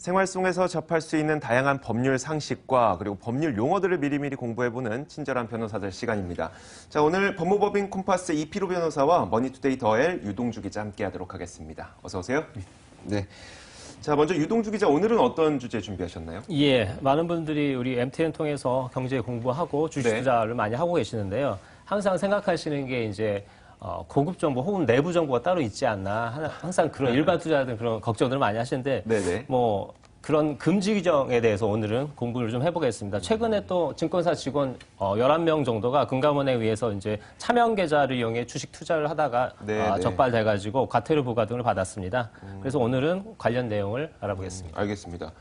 생활 속에서 접할 수 있는 다양한 법률 상식과 그리고 법률 용어들을 미리미리 공부해보는 친절한 변호사들 시간입니다. 자, 오늘 법무법인 콤파스 이필호 변호사와 머니투데이 더엘 유동주 기자 함께하도록 하겠습니다. 어서 오세요. 네. 자, 먼저 유동주 기자, 오늘은 어떤 주제 준비하셨나요? 예, 많은 분들이 우리 MTN 통해서 경제 공부하고 주식 투자를 많이 하고 계시는데요. 항상 생각하시는 게 이제 고급 정보 혹은 내부 정보가 따로 있지 않나, 항상 그런 일반 투자자들 그런 걱정들을 많이 하시는데, 네네. 뭐 그런 금지 규정에 대해서 오늘은 공부를 좀 해보겠습니다. 최근에 또 증권사 직원 11명 정도가 금감원에 의해서 이제 차명 계좌를 이용해 주식 투자를 하다가 적발돼가지고 과태료 부과 등을 받았습니다. 그래서 오늘은 관련 내용을 알아보겠습니다. 알겠습니다.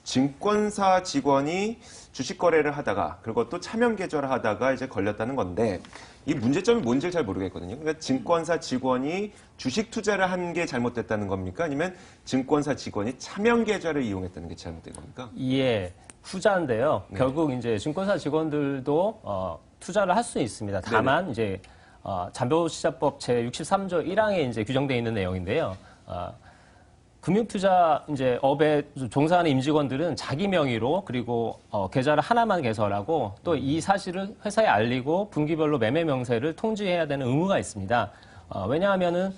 증권사 직원이 주식 거래를 하다가 그리고 또 차명 계좌를 하다가 이제 걸렸다는 건데 이 문제점이 뭔지 잘 모르겠거든요. 그러니까 증권사 직원이 주식 투자를 한 게 잘못됐다는 겁니까? 아니면 증권사 직원이 차명 계좌를 이용했다는 게 잘못된 겁니까? 예, 후자인데요. 네. 결국 이제 증권사 직원들도 투자를 할 수 있습니다. 다만 이제 자본시장법 제 63조 1항에 이제 규정되어 있는 내용인데요. 금융투자 이제 업에 종사하는 임직원들은 자기 명의로 그리고 계좌를 하나만 개설하고 또 이 사실을 회사에 알리고 분기별로 매매 명세를 통지해야 되는 의무가 있습니다. 왜냐하면은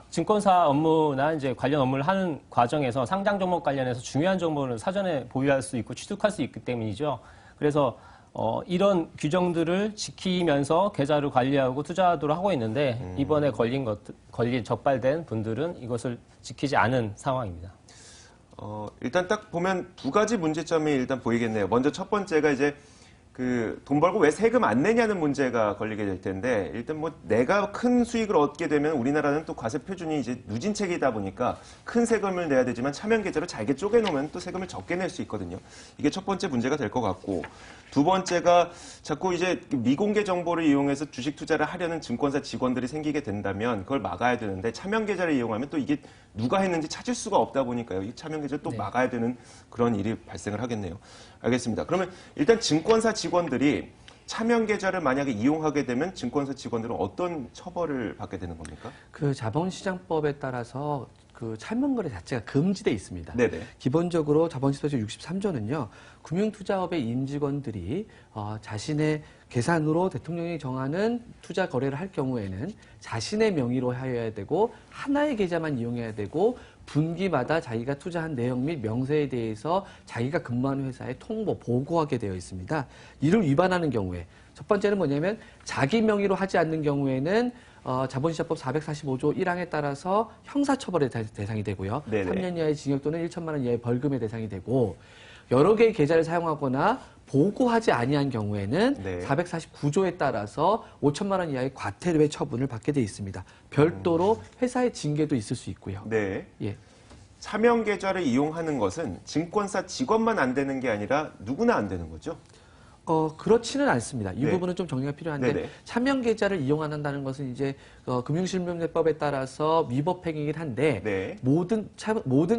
증권사 업무나 이제 관련 업무를 하는 과정에서 상장 종목 관련해서 중요한 정보를 사전에 보유할 수 있고 취득할 수 있기 때문이죠. 그래서 이런 규정들을 지키면서 계좌를 관리하고 투자하도록 하고 있는데 이번에 걸린 적발된 분들은 이것을 지키지 않은 상황입니다. 일단 딱 보면 두 가지 문제점이 일단 보이겠네요. 먼저 첫 번째가 이제 돈 벌고 왜 세금 안 내냐는 문제가 걸리게 될 텐데, 일단 뭐 내가 큰 수익을 얻게 되면 우리나라는 또 과세 표준이 이제 누진책이다 보니까 큰 세금을 내야 되지만 차명 계좌로 잘게 쪼개놓으면 또 세금을 적게 낼 수 있거든요. 이게 첫 번째 문제가 될 것 같고, 두 번째가 자꾸 이제 미공개 정보를 이용해서 주식 투자를 하려는 증권사 직원들이 생기게 된다면 그걸 막아야 되는데, 차명 계좌를 이용하면 또 이게 누가 했는지 찾을 수가 없다 보니까요. 이 차명 계좌를 또 막아야 되는 그런 일이 발생을 하겠네요. 알겠습니다. 그러면 일단 증권사 직원들이 차명 계좌를 만약에 이용하게 되면 증권사 직원들은 어떤 처벌을 받게 되는 겁니까? 그 자본시장법에 따라서 그 차명거래 자체가 금지돼 있습니다. 네네. 기본적으로 자본시장법 63조는요, 금융투자업의 임직원들이 자신의 계산으로 대통령이 정하는 투자 거래를 할 경우에는 자신의 명의로 하여야 되고 하나의 계좌만 이용해야 되고 분기마다 자기가 투자한 내용 및 명세에 대해서 자기가 근무하는 회사에 통보, 보고하게 되어 있습니다. 이를 위반하는 경우에 첫 번째는 뭐냐면 자기 명의로 하지 않는 경우에는 자본시장법 445조 1항에 따라서 형사처벌의 대상이 되고요. 네네. 3년 이하의 징역 또는 1천만 원 이하의 벌금의 대상이 되고, 여러 개의 계좌를 사용하거나 보고하지 아니한 경우에는 449조에 따라서 5천만 원 이하의 과태료의 처분을 받게 돼 있습니다. 별도로 회사의 징계도 있을 수 있고요. 네. 예. 차명 계좌를 이용하는 것은 증권사 직원만 안 되는 게 아니라 누구나 안 되는 거죠? 그렇지는 않습니다. 이 부분은 좀 정리가 필요한데, 차명 계좌를 이용한다는 것은 이제 금융실명제법에 따라서 위법행위이긴 한데 모든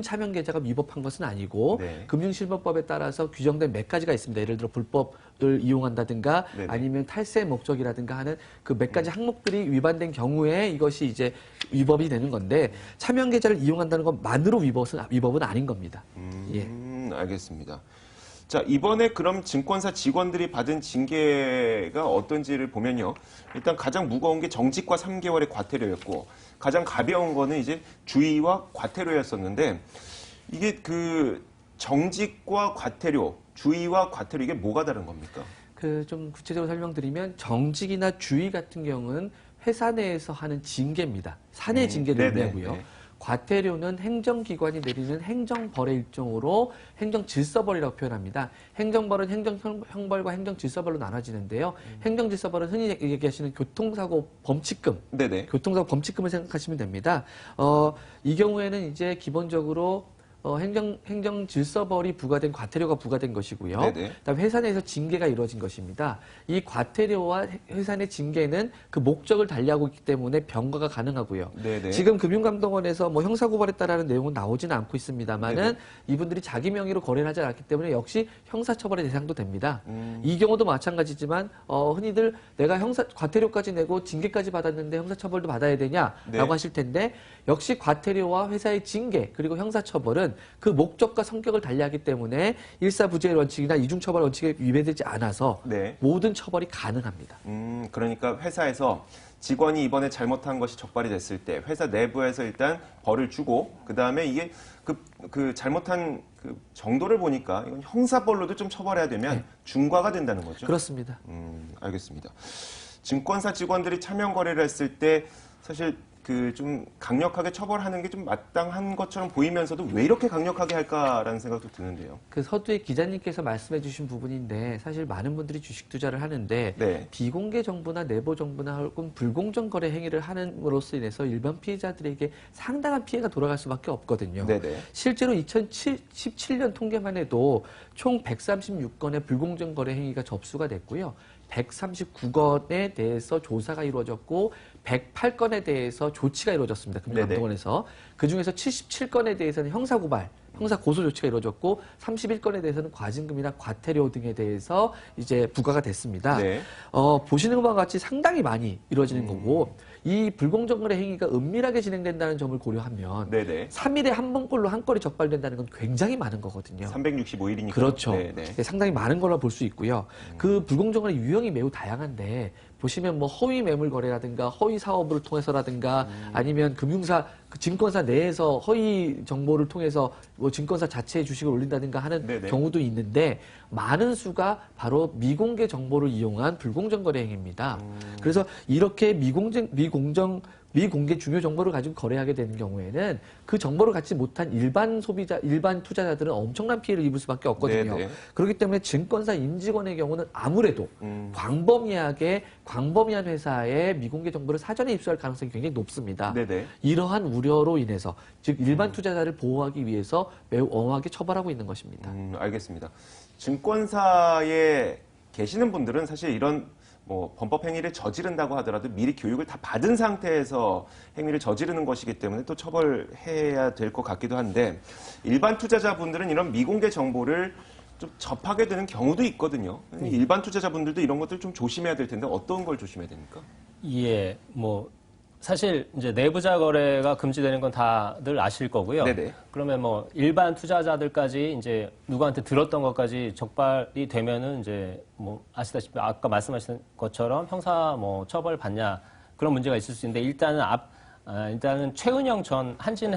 차명 계좌가 위법한 것은 아니고 금융실명법에 따라서 규정된 몇 가지가 있습니다. 예를 들어 불법을 이용한다든가 아니면 탈세 목적이라든가 하는 그 몇 가지 항목들이 위반된 경우에 이것이 이제 위법이 되는 건데, 차명 계좌를 이용한다는 것만으로 위법은 아닌 겁니다. 예. 알겠습니다. 자, 이번에 그럼 증권사 직원들이 받은 징계가 어떤지를 보면요. 일단 가장 무거운 게 정직과 3개월의 과태료였고, 가장 가벼운 거는 이제 주의와 과태료였었는데, 이게 정직과 과태료, 주의와 과태료, 이게 뭐가 다른 겁니까? 좀 구체적으로 설명드리면, 정직이나 주의 같은 경우는 회사 내에서 하는 징계입니다. 사내 징계를 의미하고요. 과태료는 행정기관이 내리는 행정벌의 일종으로 행정질서벌이라고 표현합니다. 행정벌은 행정형벌과 행정질서벌로 나눠지는데요. 행정질서벌은 흔히 얘기하시는 교통사고 범칙금, 교통사고 범칙금을 생각하시면 됩니다. 이 경우에는 이제 기본적으로 행정질서벌이 부과된 과태료가 부과된 것이고요. 그다음에 회사 내에서 징계가 이루어진 것입니다. 이 과태료와 회사 내 징계는 그 목적을 달리하고 있기 때문에 병과가 가능하고요. 지금 금융감독원에서 뭐 형사고발에 따르는 내용은 나오지는 않고 있습니다만은 이분들이 자기 명의로 거래를 하지 않았기 때문에 역시 형사처벌의 대상도 됩니다. 이 경우도 마찬가지지만 흔히들 내가 과태료까지 내고 징계까지 받았는데 형사처벌도 받아야 되냐라고 하실 텐데, 역시 과태료와 회사의 징계 그리고 형사처벌은 그 목적과 성격을 달리하기 때문에 일사부재의 원칙이나 이중처벌 원칙에 위배되지 않아서 네. 모든 처벌이 가능합니다. 그러니까 회사에서 직원이 이번에 잘못한 것이 적발이 됐을 때 회사 내부에서 일단 벌을 주고 그다음에 이게 그 잘못한 그 정도를 보니까 이건 형사벌로도 좀 처벌해야 되면 중과가 된다는 거죠. 그렇습니다. 알겠습니다. 증권사 직원들이 차명 거래를 했을 때 사실 그 좀 강력하게 처벌하는 게 좀 마땅한 것처럼 보이면서도 왜 이렇게 강력하게 할까라는 생각도 드는데요. 그 서두에 기자님께서 말씀해 주신 부분인데 사실 많은 분들이 주식 투자를 하는데 네. 비공개 정보나 내부 정보나 혹은 불공정 거래 행위를 함으로써 인해서 일반 피해자들에게 상당한 피해가 돌아갈 수밖에 없거든요. 네네. 실제로 2017년 통계만 해도 총 136건의 불공정 거래 행위가 접수가 됐고요. 139건에 대해서 조사가 이루어졌고 108건에 대해서 조치가 이루어졌습니다. 금융감독원에서. 그중에서 77건에 대해서는 형사고발, 형사 고소 조치가 이루어졌고 31건에 대해서는 과징금이나 과태료 등에 대해서 이제 부과가 됐습니다. 네. 보시는 것과 같이 상당히 많이 이루어지는 거고 이 불공정 거래 행위가 은밀하게 진행된다는 점을 고려하면 네네. 3일에 한 번꼴로 한 건이 적발된다는 건 굉장히 많은 거거든요. 365일이니까. 그렇죠. 네네. 네, 상당히 많은 걸로 볼 수 있고요. 그 불공정 거래 유형이 매우 다양한데 보시면 뭐 허위 매물 거래라든가 허위 사업을 통해서라든가 아니면 금융사 그 증권사 내에서 허위 정보를 통해서 뭐 증권사 자체의 주식을 올린다든가 하는 네네. 경우도 있는데 많은 수가 바로 미공개 정보를 이용한 불공정 거래 행위입니다. 그래서 이렇게 미공개 중요 정보를 가지고 거래하게 되는 경우에는 그 정보를 갖지 못한 일반 소비자, 일반 투자자들은 엄청난 피해를 입을 수밖에 없거든요. 네네. 그렇기 때문에 증권사 임직원의 경우는 아무래도 광범위한 회사에 미공개 정보를 사전에 입수할 가능성이 굉장히 높습니다. 네네. 이러한 우려로 인해서 즉 일반 투자자를 보호하기 위해서 매우 엄하게 처벌하고 있는 것입니다. 알겠습니다. 증권사에 계시는 분들은 사실 이런 뭐 범법 행위를 저지른다고 하더라도 미리 교육을 다 받은 상태에서 행위를 저지르는 것이기 때문에 또 처벌해야 될 것 같기도 한데 일반 투자자분들은 이런 미공개 정보를 좀 접하게 되는 경우도 있거든요. 일반 투자자분들도 이런 것들 좀 조심해야 될 텐데 어떤 걸 조심해야 됩니까? 예, 뭐 사실 이제 내부자 거래가 금지되는 건 다들 아실 거고요. 네네. 그러면 뭐 일반 투자자들까지 이제 누구한테 들었던 것까지 적발이 되면은 이제 뭐 아시다시피 아까 말씀하신 것처럼 형사 뭐 처벌 받냐 그런 문제가 있을 수 있는데 일단은 최은영 전 한진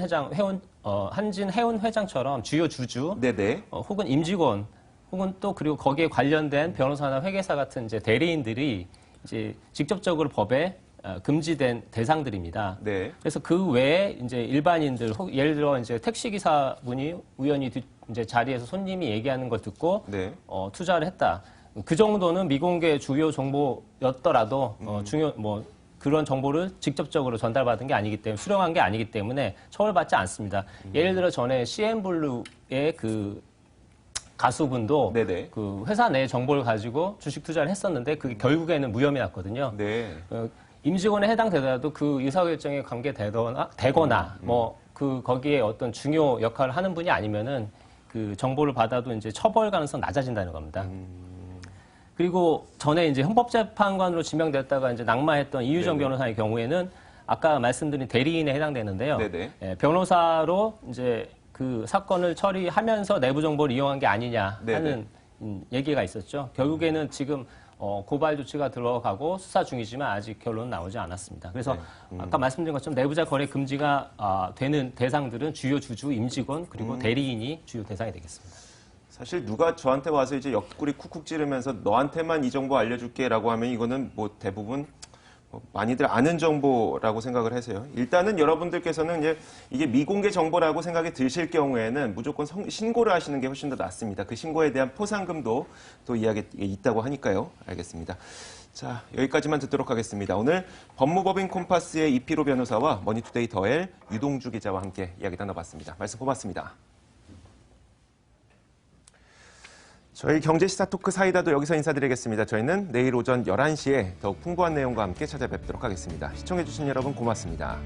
해운 회장처럼 주요 주주 네네. 혹은 임직원 혹은 또 그리고 거기에 관련된 변호사나 회계사 같은 이제 대리인들이 이제 직접적으로 법에 금지된 대상들입니다. 네. 그래서 그 외에 이제 일반인들, 예를 들어 이제 택시기사분이 우연히 이제 자리에서 손님이 얘기하는 걸 듣고 네. 투자를 했다. 그 정도는 미공개 주요 정보였더라도 그런 정보를 직접적으로 전달받은 게 아니기 때문에 수령한 게 아니기 때문에 처벌받지 않습니다. 예를 들어 전에 CN블루의 그 가수분도 네네. 그 회사 내 정보를 가지고 주식 투자를 했었는데 그게 결국에는 무혐의 났거든요. 네. 임직원에 해당되더라도 그 의사결정에 되거나 뭐 그 거기에 어떤 중요 역할을 하는 분이 아니면은 그 정보를 받아도 이제 처벌 가능성 낮아진다는 겁니다. 그리고 전에 이제 헌법재판관으로 지명됐다가 이제 낙마했던 이유정 네네. 변호사의 경우에는 아까 말씀드린 대리인에 해당되는데요. 네네. 예, 변호사로 이제 그 사건을 처리하면서 내부 정보를 이용한 게 아니냐 하는 얘기가 있었죠. 결국에는 지금 고발 조치가 들어가고 수사 중이지만 아직 결론은 나오지 않았습니다. 그래서 아까 말씀드린 것처럼 내부자 거래 금지가 되는 대상들은 주요 주주, 임직원 그리고 대리인이 주요 대상이 되겠습니다. 사실 누가 저한테 와서 이제 옆구리 쿡쿡 찌르면서 너한테만 이 정보 알려줄게라고 하면 이거는 뭐 대부분 많이들 아는 정보라고 생각을 해서요. 일단은 여러분들께서는 이제 이게 미공개 정보라고 생각이 드실 경우에는 무조건 신고를 하시는 게 훨씬 더 낫습니다. 그 신고에 대한 포상금도 또 이야기 있다고 하니까요. 알겠습니다. 자, 여기까지만 듣도록 하겠습니다. 오늘 법무법인 콤파스의 이피로 변호사와 머니투데이 더엘 유동주 기자와 함께 이야기 나눠봤습니다. 말씀 고맙습니다. 저희 경제시사 토크 사이다도 여기서 인사드리겠습니다. 저희는 내일 오전 11시에 더욱 풍부한 내용과 함께 찾아뵙도록 하겠습니다. 시청해주신 여러분 고맙습니다.